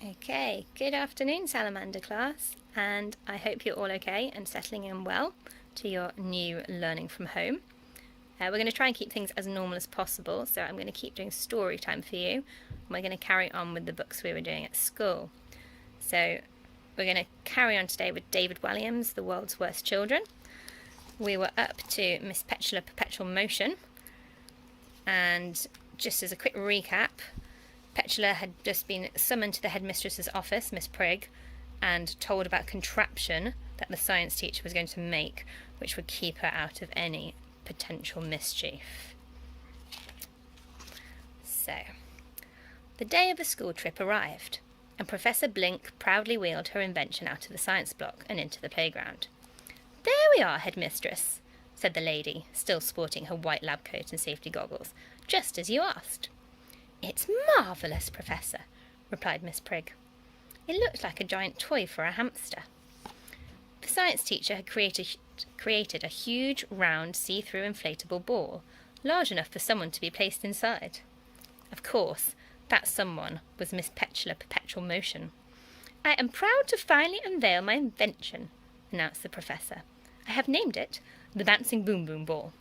Okay, good afternoon, Salamander class, and I hope you're all okay and settling in well to your new learning from home. We're going to try and keep things as normal as possible, so I'm going to keep doing story time for you, and we're going to carry on with the books we were doing at school. So we're going to carry on today with David Walliams, The World's Worst Children. We were up to Miss Petula Perpetual Motion, and just as a quick recap, Petula had just been summoned to the headmistress's office, Miss Prigg, and told about a contraption that the science teacher was going to make, which would keep her out of any potential mischief. So, the day of the school trip arrived, and Professor Blink proudly wheeled her invention out of the science block and into the playground. "There we are, headmistress," said the lady, still sporting her white lab coat and safety goggles, "just as you asked." "It's marvellous, Professor," replied Miss Prigg. It looked like a giant toy for a hamster. The science teacher had created a huge, round, see-through inflatable ball, large enough for someone to be placed inside. Of course, that someone was Miss Petula Perpetual Motion. "I am proud to finally unveil my invention," announced the Professor. "I have named it the Bouncing Boom Boom Ball.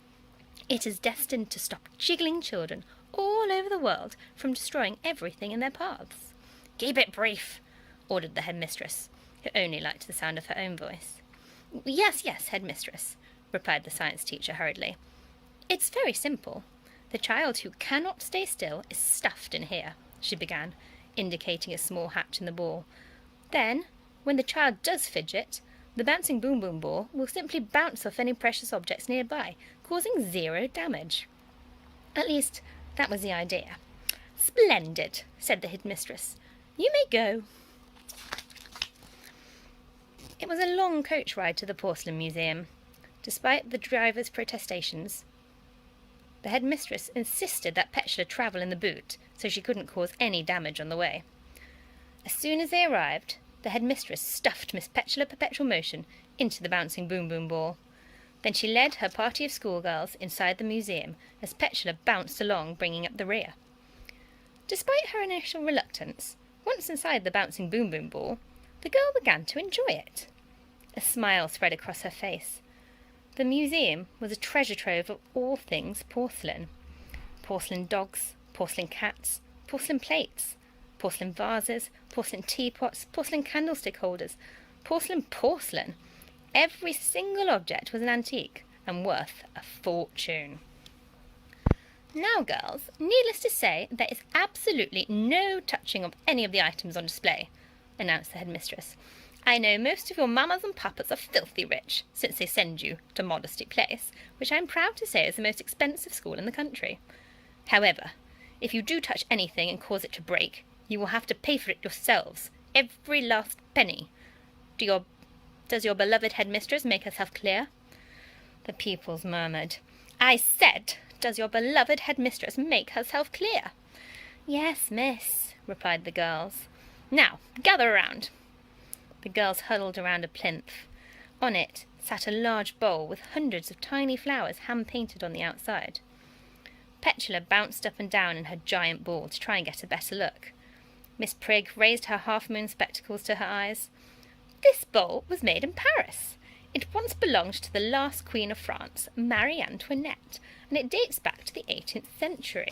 It is destined to stop jiggling children all over the world from destroying everything in their paths." "Keep it brief," ordered the headmistress, who only liked the sound of her own voice. Yes, headmistress," replied the science teacher hurriedly. "It's very simple. The child who cannot stay still is stuffed in here," she began, indicating a small hatch in the ball. "Then, when the child does fidget, the Bouncing Boom Boom Ball will simply bounce off any precious objects nearby, causing 0 damage. At least, that was the idea." "Splendid," said the headmistress. "You may go." It was a long coach ride to the Porcelain Museum. Despite the driver's protestations, the headmistress insisted that Petula travel in the boot so she couldn't cause any damage on the way. As soon as they arrived, the headmistress stuffed Miss Petula Perpetual Motion into the Bouncing Boom Boom Ball. Then she led her party of schoolgirls inside the museum as Petula bounced along, bringing up the rear. Despite her initial reluctance, once inside the Bouncing Boom Boom Ball, the girl began to enjoy it. A smile spread across her face. The museum was a treasure trove of all things porcelain. Porcelain dogs, porcelain cats, porcelain plates, porcelain vases, porcelain teapots, porcelain candlestick holders, porcelain. Every single object was an antique and worth a fortune. "Now, girls, needless to say, there is absolutely no touching of any of the items on display," announced the headmistress. "I know most of your mammas and papas are filthy rich, since they send you to Modesty Place, which I am proud to say is the most expensive school in the country. However, if you do touch anything and cause it to break, you will have to pay for it yourselves, every last penny. Does your beloved headmistress make herself clear?" The pupils murmured. "I said, does your beloved headmistress make herself clear?" "Yes, miss," replied the girls. "Now, gather around." The girls huddled around a plinth. On it sat a large bowl with hundreds of tiny flowers hand-painted on the outside. Petula bounced up and down in her giant ball to try and get a better look. Miss Prigg raised her half-moon spectacles to her eyes. "This bowl was made in Paris. It once belonged to the last Queen of France, Marie Antoinette, and it dates back to the 18th century.